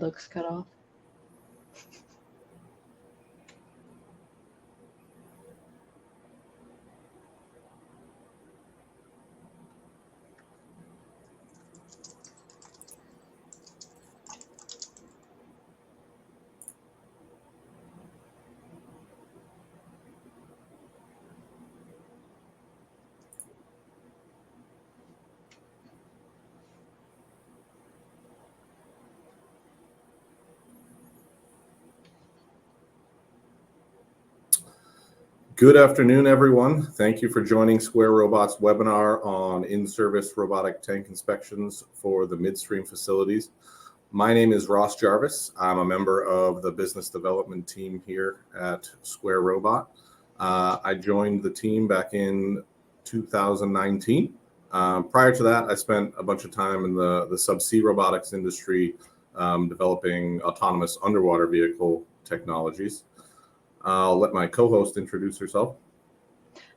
looks cut off. Good afternoon, everyone. Thank you for joining Square Robot's webinar on in-service robotic tank inspections for the Midstream facilities. My name is Ross Jarvis. I'm a member of the business development team here at Square Robot. I joined the team back in 2019. Prior to that, I spent a bunch of time in the subsea robotics industry, developing autonomous underwater vehicle technologies. I'll let my co-host introduce herself.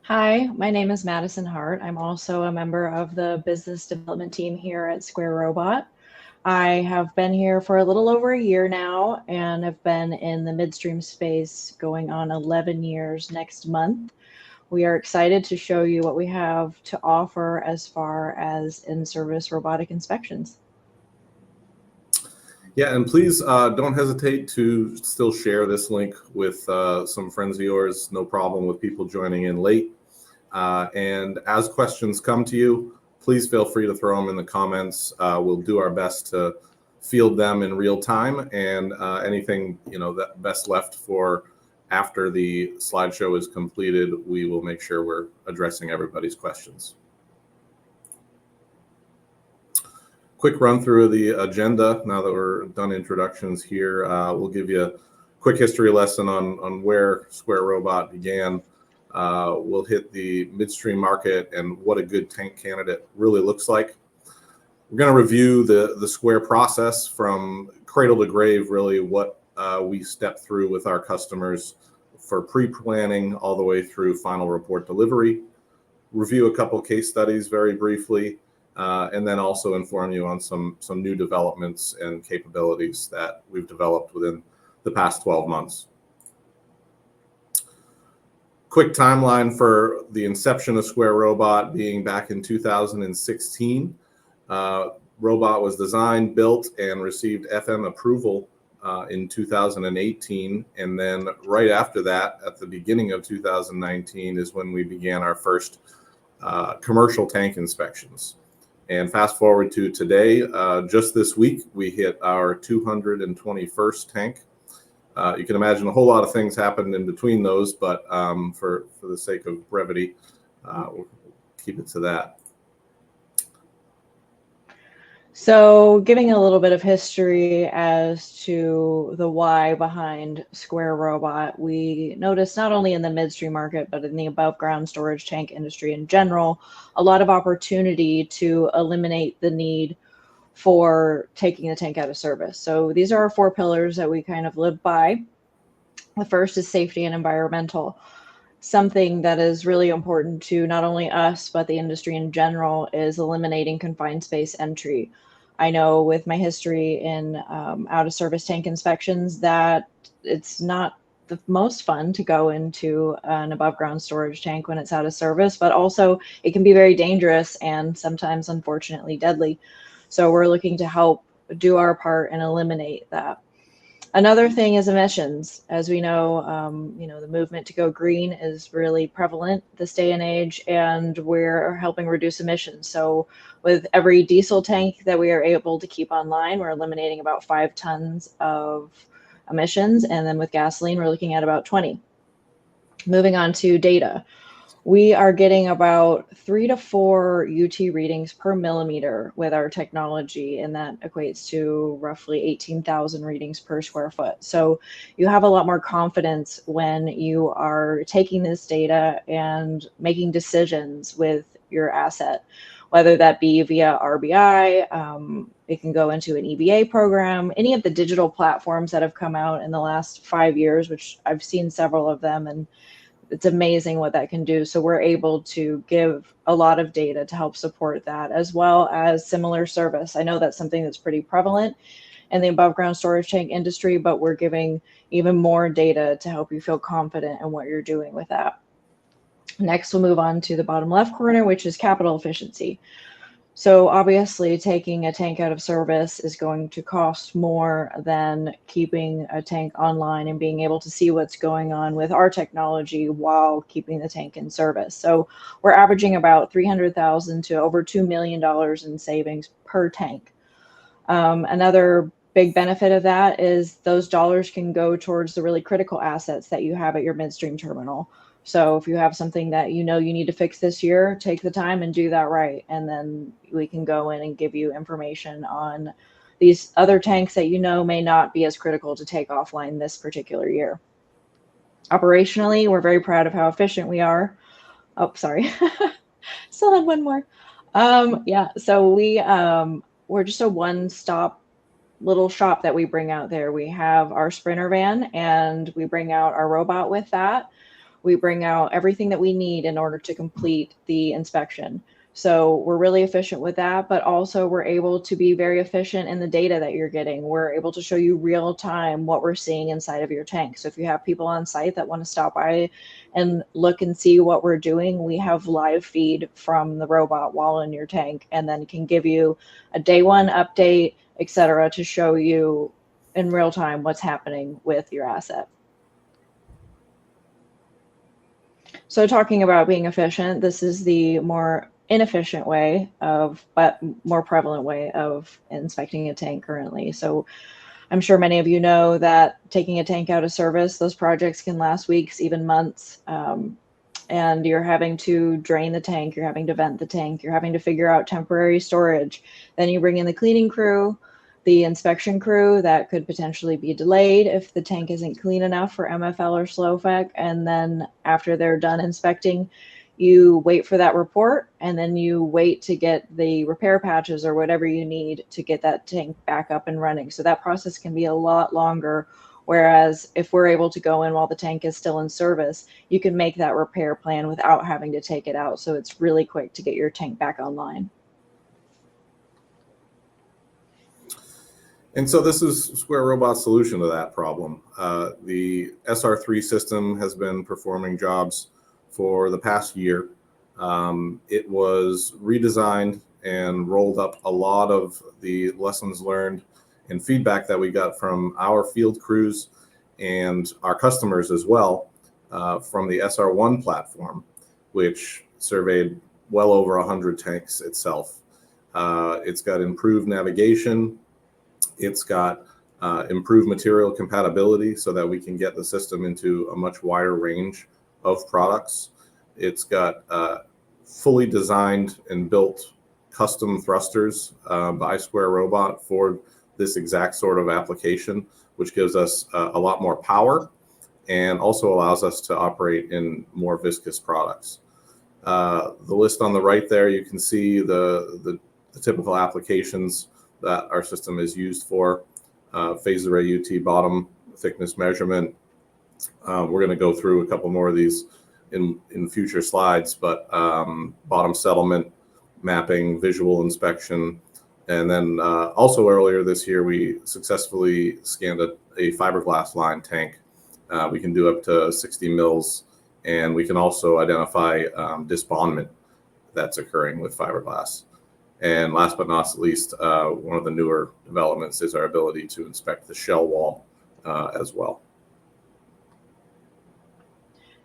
Hi, my name is Madison Hart. I'm also a member of the business development team here at Square Robot. I have been here for a little over a year now and have been in the midstream space going on 11 years next month. We are excited to show you what we have to offer as far as in-service robotic inspections. Yeah, and please don't hesitate to still share this link with some friends of yours. No problem with people joining in late. And as questions come to you, please feel free to throw them in the comments. We'll do our best to field them in real time, and anything that best left for after the slideshow is completed, we will make sure we're addressing everybody's questions. Quick run through of the agenda. Now that we're done introductions here, we'll give you a quick history lesson on where Square Robot began. We'll hit the midstream market and what a good tank candidate really looks like. We're going to review the Square process from cradle to grave, really what we step through with our customers for pre-planning all the way through final report delivery. Review a couple case studies very briefly. And then also inform you on some new developments and capabilities that we've developed within the past 12 months. Quick timeline for the inception of Square Robot being back in 2016. Robot was designed, built, and received FM approval in 2018. And then right after that, at the beginning of 2019, is when we began our first commercial tank inspections. And fast forward to today, just this week, we hit our 221st tank. You can imagine a whole lot of things happened in between those, but for the sake of brevity, we'll keep it to that. So giving a little bit of history as to the why behind Square Robot, we noticed not only in the midstream market, but in the above ground storage tank industry in general, a lot of opportunity to eliminate the need for taking the tank out of service. So these are our 4 pillars that we kind of live by. The first is safety and environmental. Something that is really important to not only us, but the industry in general is eliminating confined space entry. I know with my history in out of service tank inspections that it's not the most fun to go into an above ground storage tank when it's out of service, but also it can be very dangerous and sometimes unfortunately deadly. So we're looking to help do our part and eliminate that. Another thing is emissions. As we know, the movement to go green is really prevalent this day and age, and we're helping reduce emissions. So with every diesel tank that we are able to keep online, we're eliminating about 5 tons of emissions. And then with gasoline, we're looking at about 20. Moving on to data. We are getting about 3 to 4 UT readings per millimeter with our technology, and that equates to roughly 18,000 readings per square foot. So you have a lot more confidence when you are taking this data and making decisions with your asset, whether that be via RBI, it can go into an EBA program, any of the digital platforms that have come out in the last 5 years, which I've seen several of them, and it's amazing what that can do. So we're able to give a lot of data to help support that, as well as similar service. I know that's something that's pretty prevalent in the above ground storage tank industry, but we're giving even more data to help you feel confident in what you're doing with that. Next, we'll move on to the bottom left corner, which is capital efficiency. So obviously taking a tank out of service is going to cost more than keeping a tank online and being able to see what's going on with our technology while keeping the tank in service. So we're averaging about $300,000 to over $2 million in savings per tank. Another big benefit of that is those dollars can go towards the really critical assets that you have at your midstream terminal. So if you have something that you know you need to fix this year, take the time and do that right. And then we can go in and give you information on these other tanks that you know may not be as critical to take offline this particular year. Operationally, we're very proud of how efficient we are. Oh, sorry. Still had one more. Yeah, so we're just a one-stop little shop that we bring out there. We have our Sprinter van and we bring out our robot with that. We bring out everything that we need in order to complete the inspection. So we're really efficient with that, but also we're able to be very efficient in the data that you're getting. We're able to show you real time what we're seeing inside of your tank. So if you have people on site that want to stop by and look and see what we're doing, we have live feed from the robot while in your tank, and then can give you a day one update, etc., to show you in real time what's happening with your asset. So talking about being efficient, this is the more inefficient way of, but more prevalent way of inspecting a tank currently. So I'm sure many of you know that taking a tank out of service, those projects can last weeks, even months. And you're having to drain the tank, you're having to vent the tank, you're having to figure out temporary storage. Then you bring in the cleaning crew, the inspection crew that could potentially be delayed if the tank isn't clean enough for MFL or SLOFAC. And then after they're done inspecting, you wait for that report, and then you wait to get the repair patches or whatever you need to get that tank back up and running. So that process can be a lot longer. Whereas if we're able to go in while the tank is still in service, you can make that repair plan without having to take it out. So it's really quick to get your tank back online. And so this is Square Robot's solution to that problem. The SR3 system has been performing jobs for the past year. It was redesigned and rolled up a lot of the lessons learned and feedback that we got from our field crews and our customers as well, from the SR1 platform, which surveyed well over 100 tanks itself. It's got improved navigation. It's got improved material compatibility so that we can get the system into a much wider range of products. It's got fully designed and built custom thrusters by Square Robot for this exact sort of application, which gives us a lot more power and also allows us to operate in more viscous products. The list on the right there, you can see the typical applications that our system is used for. Phase array UT bottom thickness measurement. We're going to go through a couple more of these in future slides, but bottom settlement, mapping, visual inspection, and then also earlier this year, we successfully scanned a fiberglass line tank. We can do up to 60 mils, and we can also identify disbondment that's occurring with fiberglass. And last but not least, one of the newer developments is our ability to inspect the shell wall as well.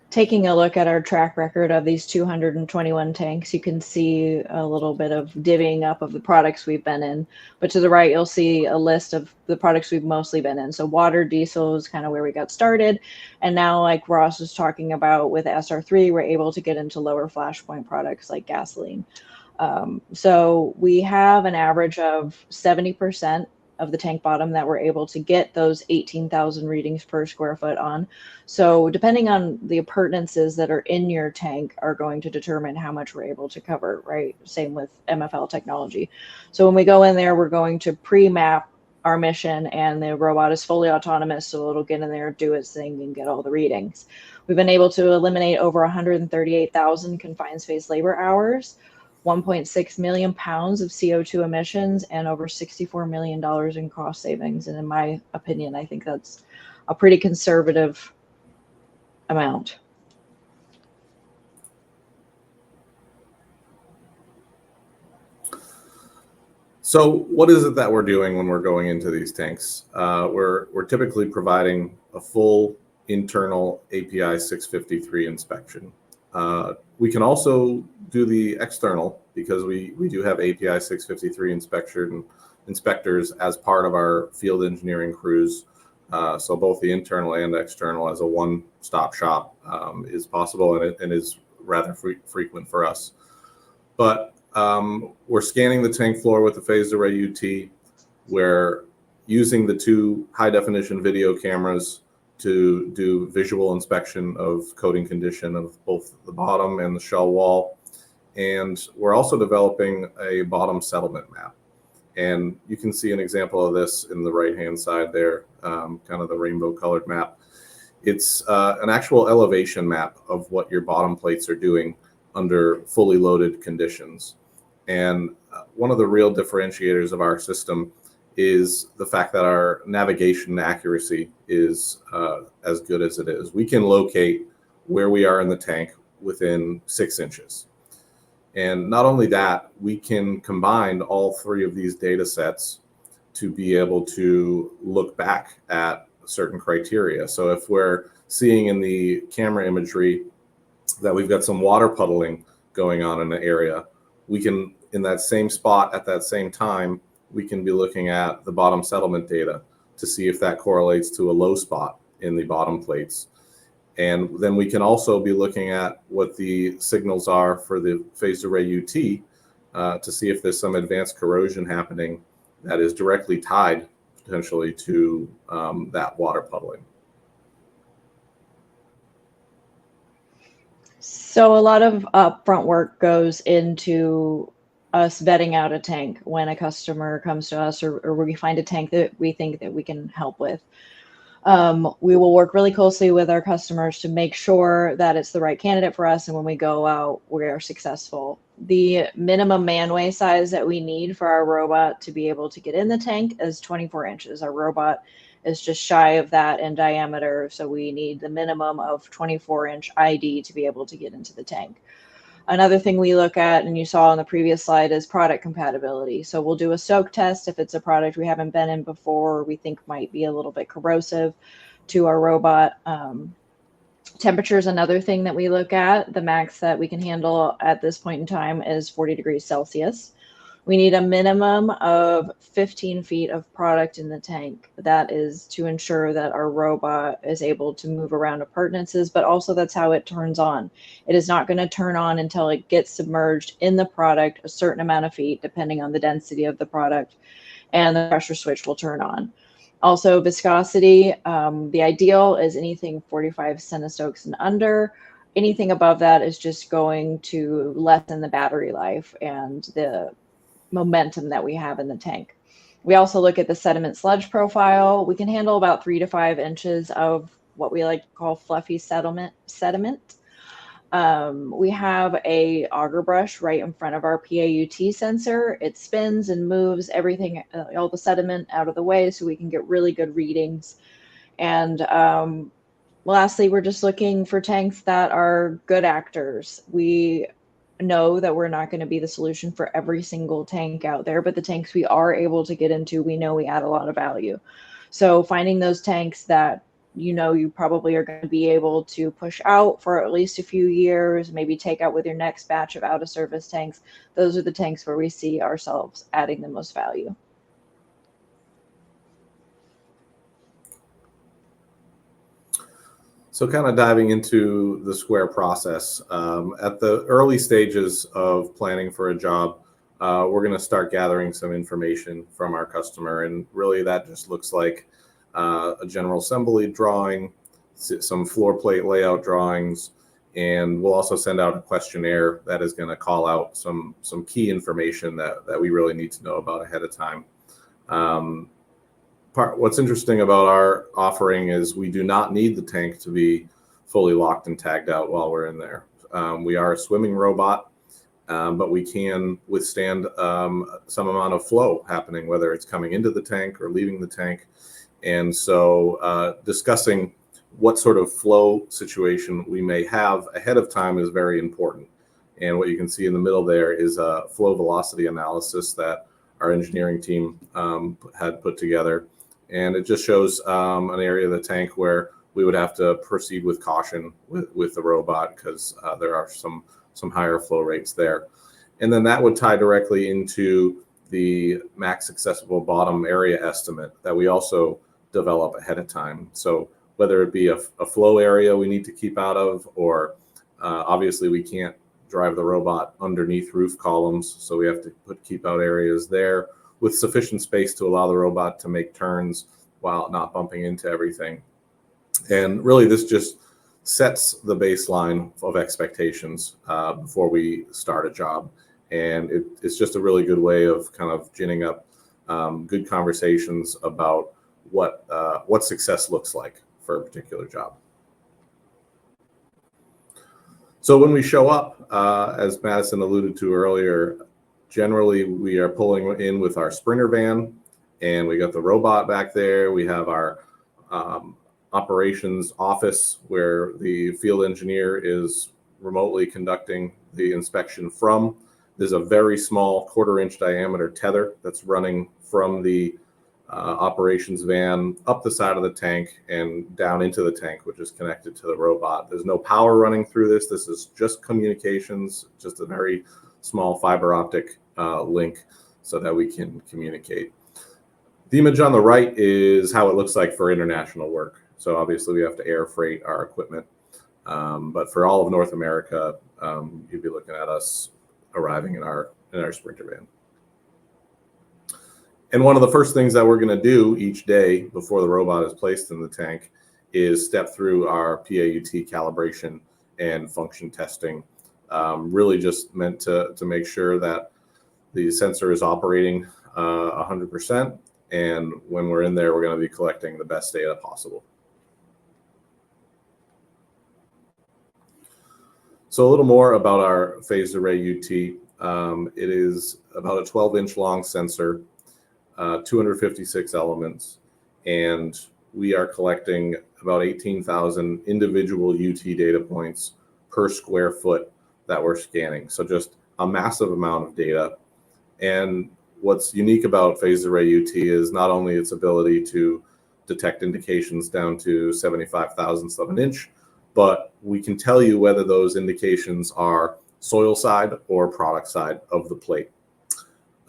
Taking a look at our track record of these 221 tanks, you can see a little bit of divvying up of the products we've been in. But to the right, you'll see a list of the products we've mostly been in. So water, diesel is kind of where we got started. And now, like Ross was talking about with SR3, we're able to get into lower flashpoint products like gasoline. So we have an average of 70% of the tank bottom that we're able to get those 18,000 readings per square foot on. So depending on the appurtenances that are in your tank are going to determine how much we're able to cover, right? Same with MFL technology. So when we go in there, we're going to pre-map our mission, and the robot is fully autonomous, so it'll get in there, do its thing, and get all the readings. We've been able to eliminate over 138,000 confined space labor hours. 1.6 million pounds of CO2 emissions and over $64 million in cost savings. And in my opinion, I think that's a pretty conservative amount. So what is it that we're doing when we're going into these tanks? We're typically providing a full internal API 653 inspection. We can also do the external because we do have API 653 inspectors as part of our field engineering crews. So both the internal and external as a one-stop shop is possible, and it is rather frequent for us. But we're scanning the tank floor with the phased array UT. We're using the 2 high-definition video cameras to do visual inspection of coating condition of both the bottom and the shell wall. And we're also developing a bottom settlement map. And you can see an example of this in the right-hand side there, kind of the rainbow-colored map. It's an actual elevation map of what your bottom plates are doing under fully loaded conditions. And one of the real differentiators of our system is the fact that our navigation accuracy is as good as it is. We can locate where we are in the tank within 6 inches. And not only that, we can combine all 3 of these data sets to be able to look back at certain criteria. So if we're seeing in the camera imagery that we've got some water puddling going on in the area, we can, in that same spot at that same time, we can be looking at the bottom settlement data to see if that correlates to a low spot in the bottom plates. And then we can also be looking at what the signals are for the phased array UT to see if there's some advanced corrosion happening that is directly tied potentially to that water puddling. So a lot of upfront work goes into us vetting out a tank when a customer comes to us or we find a tank that we think that we can help with. We will work really closely with our customers to make sure that it's the right candidate for us. And when we go out, we are successful. The minimum manway size that we need for our robot to be able to get in the tank is 24 inches. Our robot is just shy of that in diameter. So we need the minimum of 24-inch ID to be able to get into the tank. Another thing we look at, and you saw on the previous slide, is product compatibility. So we'll do a soak test if it's a product we haven't been in before or we think might be a little bit corrosive to our robot. Temperature is another thing that we look at. The max that we can handle at this point in time is 40 degrees Celsius. We need a minimum of 15 feet of product in the tank. That is to ensure that our robot is able to move around appurtenances, but also that's how it turns on. It is not going to turn on until it gets submerged in the product a certain amount of feet, depending on the density of the product, and the pressure switch will turn on. Also, viscosity, the ideal is anything 45 centistokes and under. Anything above that is just going to lessen the battery life and the momentum that we have in the tank. We also look at the sediment sludge profile. We can handle about 3 to 5 inches of what we like to call fluffy sediment. We have a auger brush right in front of our PAUT sensor. It spins and moves everything, all the sediment out of the way so we can get really good readings. And lastly, we're just looking for tanks that are good actors. We know that we're not going to be the solution for every single tank out there, but the tanks we are able to get into, we know we add a lot of value. So finding those tanks that you probably are going to be able to push out for at least a few years, maybe take out with your next batch of out of service tanks. Those are the tanks where we see ourselves adding the most value. So kind of diving into the Square process, at the early stages of planning for a job, we're going to start gathering some information from our customer. And really that just looks like a general assembly drawing, some floor plate layout drawings, and we'll also send out a questionnaire that is going to call out some key information that we really need to know about ahead of time. What's interesting about our offering is we do not need the tank to be fully locked and tagged out while we're in there. We are a swimming robot, but we can withstand some amount of flow happening, whether it's coming into the tank or leaving the tank. And so discussing what sort of flow situation we may have ahead of time is very important. And what you can see in the middle there is a flow velocity analysis that our engineering team had put together. And it just shows an area of the tank where we would have to proceed with caution with the robot, because there are some higher flow rates there. And then that would tie directly into the max accessible bottom area estimate that we also develop ahead of time. So whether it be a flow area we need to keep out of, or obviously we can't drive the robot underneath roof columns, so we have to keep out areas there with sufficient space to allow the robot to make turns while not bumping into everything. And really this just sets the baseline of expectations before we start a job. And it's just a really good way of kind of ginning up good conversations about what success looks like for a particular job. So when we show up, as Madison alluded to earlier, generally we are pulling in with our Sprinter van, and we got the robot back there. We have our operations office where the field engineer is remotely conducting the inspection from. There's a very small 1/4-inch diameter tether that's running from the operations van up the side of the tank and down into the tank, which is connected to the robot. There's no power running through this. This is just communications, just a very small fiber optic link so that we can communicate. The image on the right is how it looks like for international work. So obviously we have to air freight our equipment. But for all of North America, you'd be looking at us arriving in our Sprinter van. And one of the first things that we're going to do each day before the robot is placed in the tank is step through our PAUT calibration and function testing, really just meant to make sure that the sensor is operating 100%. And when we're in there, we're going to be collecting the best data possible. So a little more about our phased array UT. It is about a 12-inch long sensor, 256 elements, and we are collecting about 18,000 individual UT data points per square foot that we're scanning. So just a massive amount of data. And what's unique about phased array UT is not only its ability to detect indications down to 75 thousandths of an inch, but we can tell you whether those indications are soil side or product side of the plate.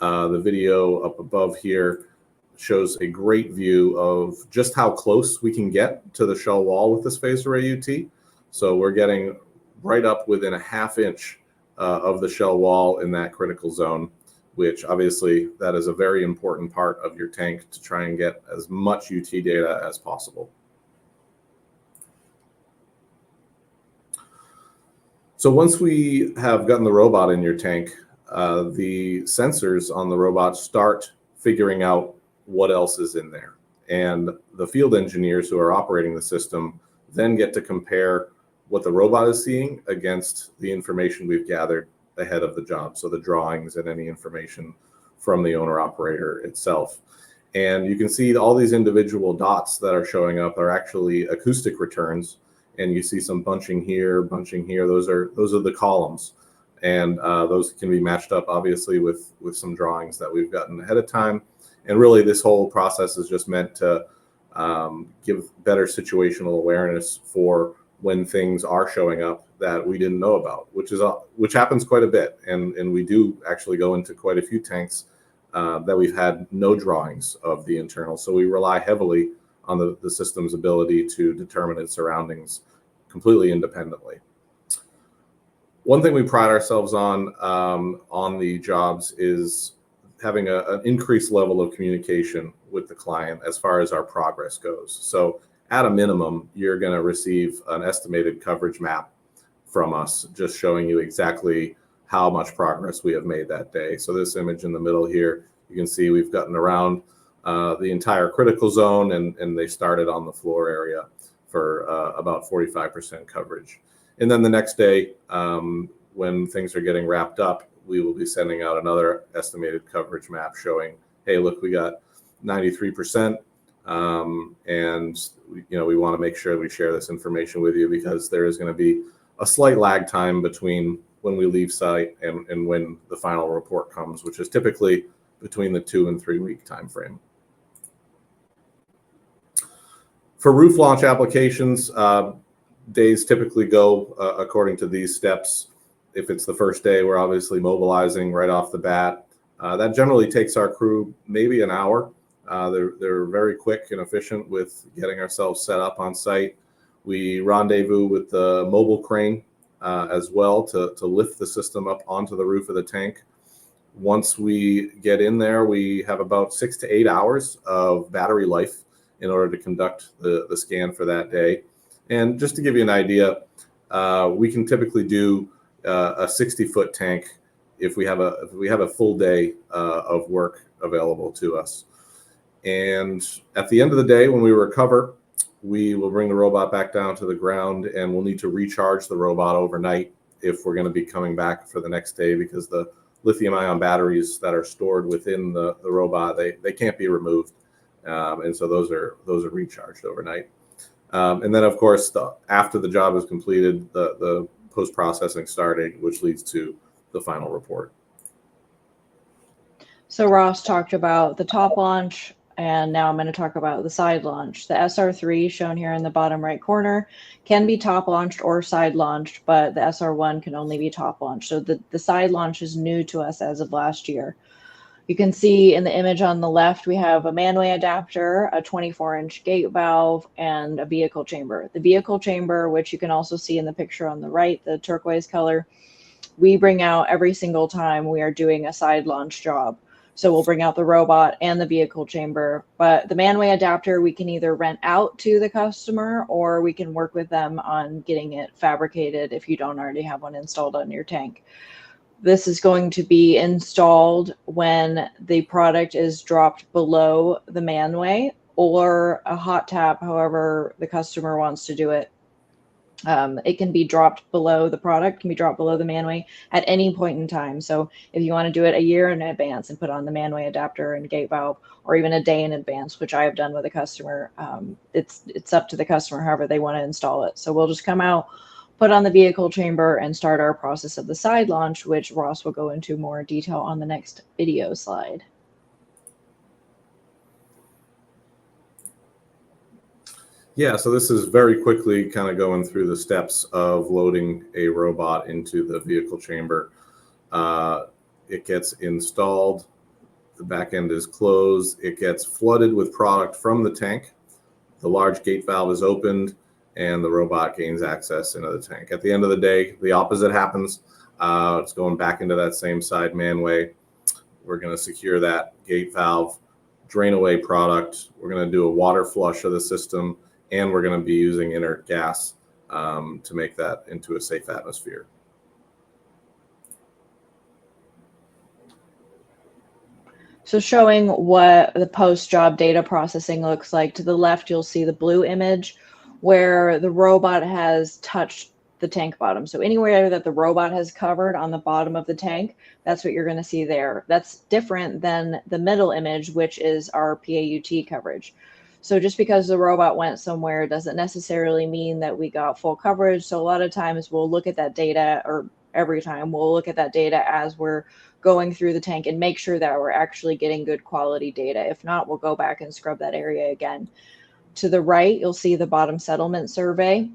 The video up above here shows a great view of just how close we can get to the shell wall with this phased array UT. So we're getting right up within a 1/2 inch of the shell wall in that critical zone, which obviously that is a very important part of your tank to try and get as much UT data as possible. So once we have gotten the robot in your tank, the sensors on the robot start figuring out what else is in there. And the field engineers who are operating the system then get to compare what the robot is seeing against the information we've gathered ahead of the job. So the drawings and any information from the owner operator itself. And you can see all these individual dots that are showing up are actually acoustic returns. And you see some bunching here, bunching here. Those are the columns. And those can be matched up, obviously, with some drawings that we've gotten ahead of time. And really, this whole process is just meant to give better situational awareness for when things are showing up that we didn't know about, which happens quite a bit. And we do actually go into quite a few tanks that we've had no drawings of the internal. So we rely heavily on the system's ability to determine its surroundings completely independently. One thing we pride ourselves on the jobs is having an increased level of communication with the client as far as our progress goes. So at a minimum, you're going to receive an estimated coverage map from us, just showing you exactly how much progress we have made that day. So this image in the middle here, you can see we've gotten around the entire critical zone, and they started on the floor area for about 45% coverage. And then the next day, when things are getting wrapped up, we will be sending out another estimated coverage map showing, hey, look, we got 93%. And we want to make sure we share this information with you, because there is going to be a slight lag time between when we leave site and when the final report comes, which is typically between the 2 and 3 week time frame. For roof launch applications, days typically go according to these steps. If it's the first day, we're obviously mobilizing right off the bat. That generally takes our crew maybe an hour. They're very quick and efficient with getting ourselves set up on site. We rendezvous with the mobile crane as well to lift the system up onto the roof of the tank. Once we get in there, we have about 6 to 8 hours of battery life in order to conduct the scan for that day. And just to give you an idea, we can typically do a 60-foot tank if we have a full day of work available to us. And at the end of the day, when we recover, we will bring the robot back down to the ground, and we'll need to recharge the robot overnight if we're going to be coming back for the next day, because the lithium-ion batteries that are stored within the robot, they can't be removed, and so those are recharged overnight. And then, of course, after the job is completed, the post-processing starting, which leads to the final report. So Ross talked about the top launch, and now I'm going to talk about the side launch. The SR3, shown here in the bottom right corner, can be top launched or side launched, but the SR1 can only be top launched. So the side launch is new to us as of last year. You can see in the image on the left, we have a manway adapter, a 24-inch gate valve, and a vehicle chamber. The vehicle chamber, which you can also see in the picture on the right, the turquoise color, we bring out every single time we are doing a side launch job. So we'll bring out the robot and the vehicle chamber, but the manway adapter, we can either rent out to the customer, or we can work with them on getting it fabricated if you don't already have one installed on your tank. This is going to be installed when the product is dropped below the manway, or a hot tap, however the customer wants to do it. It can be dropped below the product, can be dropped below the manway at any point in time. So if you want to do it a year in advance and put on the manway adapter and gate valve, or even a day in advance, which I have done with a customer, it's up to the customer however they want to install it. So we'll just come out, put on the vehicle chamber, and start our process of the side launch, which Ross will go into more detail on the next video slide. Yeah, so this is very quickly kind of going through the steps of loading a robot into the vehicle chamber. It gets installed, the back end is closed, it gets flooded with product from the tank, the large gate valve is opened, and the robot gains access into the tank. At the end of the day, the opposite happens. It's going back into that same side manway. We're going to secure that gate valve, drain away product. We're going to do a water flush of the system, and we're going to be using inert gas to make that into a safe atmosphere. So showing what the post-job data processing looks like. To the left, you'll see the blue image where the robot has touched the tank bottom. So anywhere that the robot has covered on the bottom of the tank, that's what you're going to see there. That's different than the middle image, which is our PAUT coverage. So just because the robot went somewhere doesn't necessarily mean that we got full coverage. So a lot of times we'll look at that data, or every time we'll look at that data as we're going through the tank and make sure that we're actually getting good quality data. If not, we'll go back and scrub that area again. To the right, you'll see the bottom settlement survey.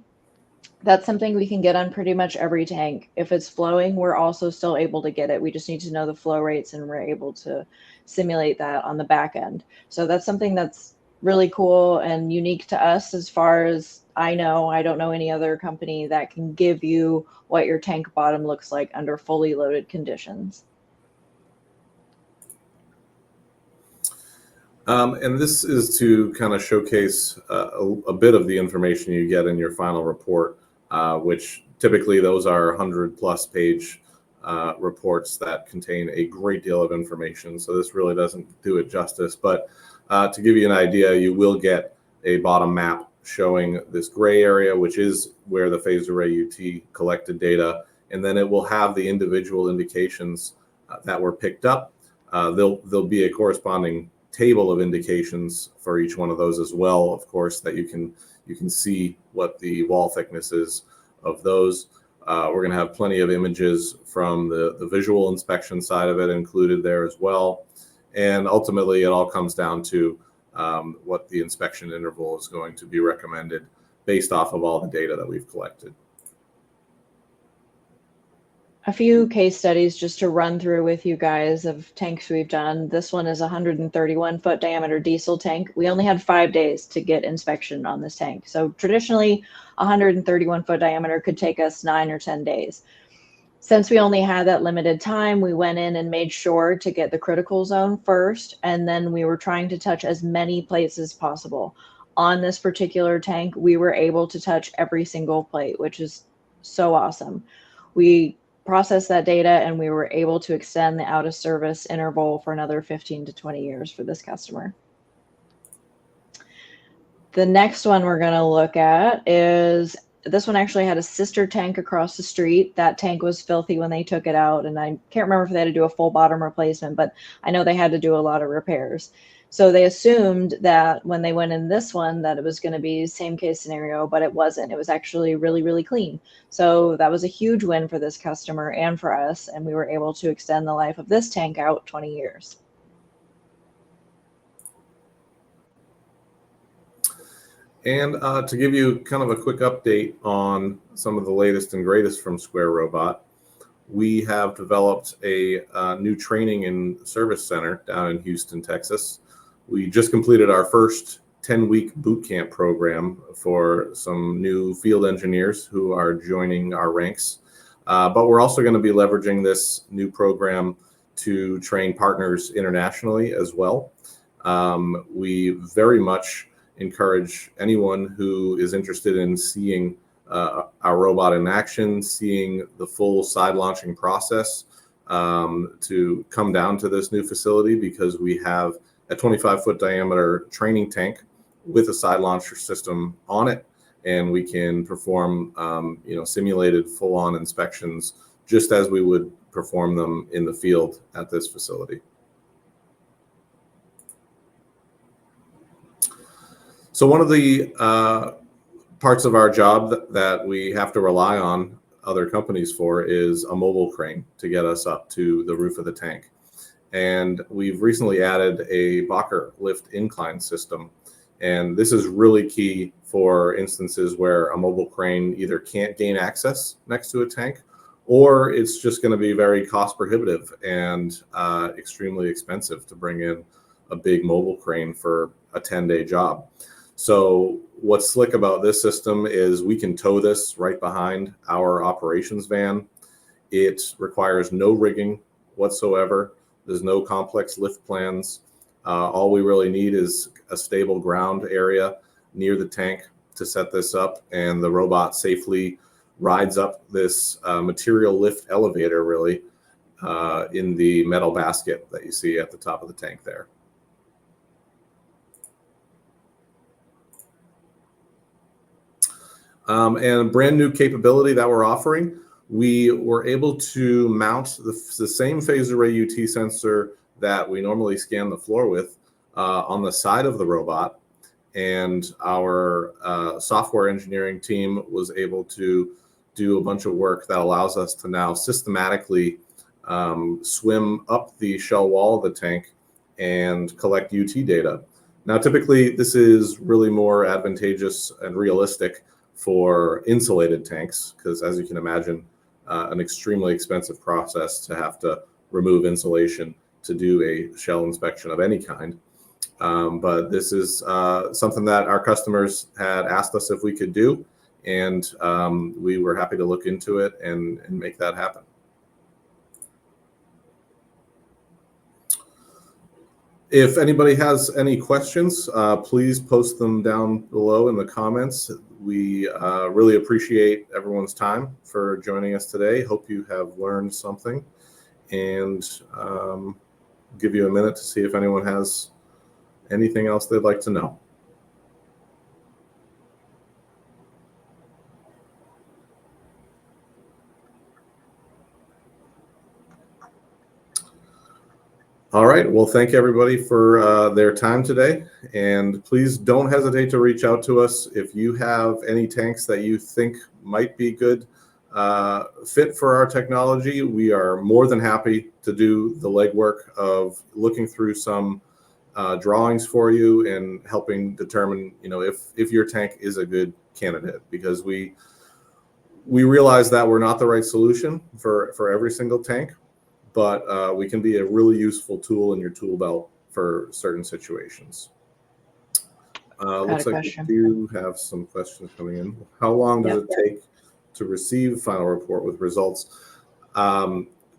That's something we can get on pretty much every tank. If it's flowing, we're also still able to get it. We just need to know the flow rates, and we're able to simulate that on the back end. So that's something that's really cool and unique to us. As far as I know, I don't know any other company that can give you what your tank bottom looks like under fully loaded conditions. And this is to kind of showcase a bit of the information you get in your final report, which typically those are 100+ page reports that contain a great deal of information. So this really doesn't do it justice. But to give you an idea, you will get a bottom map showing this gray area, which is where the phased array UT collected data, and then it will have the individual indications that were picked up. There'll be a corresponding table of indications for each one of those as well, of course, that you can see what the wall thickness is of those. We're going to have plenty of images from the visual inspection side of it included there as well. And ultimately, it all comes down to what the inspection interval is going to be recommended based off of all the data that we've collected. A few case studies just to run through with you guys of tanks we've done. This one is a 131-foot diameter diesel tank. We only had 5 days to get inspection on this tank. So traditionally, 131-foot diameter could take us 9 or 10 days. Since we only had that limited time, we went in and made sure to get the critical zone first, and then we were trying to touch as many places as possible. On this particular tank, we were able to touch every single plate, which is so awesome. We processed that data and we were able to extend the out of service interval for another 15 to 20 years for this customer. The next one we're going to look at is, this one actually had a sister tank across the street. That tank was filthy when they took it out, and I can't remember if they had to do a full bottom replacement, but I know they had to do a lot of repairs. So they assumed that when they went in this one that it was going to be same case scenario, but it wasn't. It was actually really, really clean. So that was a huge win for this customer and for us, and we were able to extend the life of this tank out 20 years. And to give you kind of a quick update on some of the latest and greatest from Square Robot, we have developed a new training and service center down in Houston, Texas. We just completed our first 10-week boot camp program for some new field engineers who are joining our ranks. But we're also going to be leveraging this new program to train partners internationally as well. We very much encourage anyone who is interested in seeing our robot in action, seeing the full side launching process, to come down to this new facility, because we have a 25-foot diameter training tank with a side launcher system on it, and we can perform simulated full-on inspections just as we would perform them in the field at this facility. So one of the parts of our job that we have to rely on other companies for is a mobile crane to get us up to the roof of the tank. And we've recently added a Bocker lift incline system. And this is really key for instances where a mobile crane either can't gain access next to a tank, or it's just going to be very cost prohibitive and extremely expensive to bring in a big mobile crane for a 10-day job. So what's slick about this system is we can tow this right behind our operations van. It requires no rigging whatsoever. There's no complex lift plans. All we really need is a stable ground area near the tank to set this up, and the robot safely rides up this material lift elevator, really, in the metal basket that you see at the top of the tank there. And a brand new capability that we're offering, we were able to mount the same phased array UT sensor that we normally scan the floor with on the side of the robot. And our software engineering team was able to do a bunch of work that allows us to now systematically swim up the shell wall of the tank and collect UT data. Now, typically, this is really more advantageous and realistic for insulated tanks, because as you can imagine, an extremely expensive process to have to remove insulation to do a shell inspection of any kind. But this is something that our customers had asked us if we could do, and we were happy to look into it and make that happen. If anybody has any questions, please post them down below in the comments. We really appreciate everyone's time for joining us today. Hope you have learned something, and give you a minute to see if anyone has anything else they'd like to know. All right. Well, thank everybody for their time today. And please don't hesitate to reach out to us if you have any tanks that you think might be good fit for our technology. We are more than happy to do the legwork of looking through some drawings for you and helping determine, if your tank is a good candidate, because we realize that we're not the right solution for every single tank, but we can be a really useful tool in your tool belt for certain situations. Looks like we do have some questions coming in. How long does it take to receive final report with results?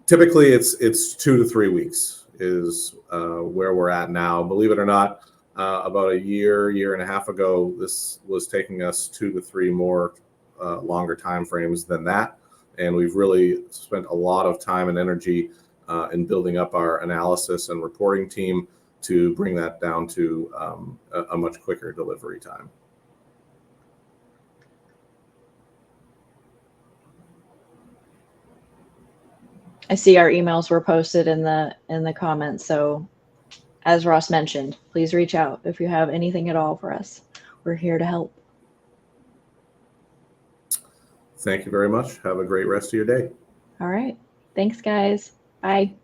Typically, it's 2 to 3 weeks is where we're at now. Believe it or not, about a year and a half ago, this was taking us 2 to 3 more longer time frames than that. And we've really spent a lot of time and energy in building up our analysis and reporting team to bring that down to a much quicker delivery time. I see our emails were posted in the comments. So as Ross mentioned, please reach out if you have anything at all for us. We're here to help. Thank you very much. Have a great rest of your day. All right. Thanks, guys. Bye.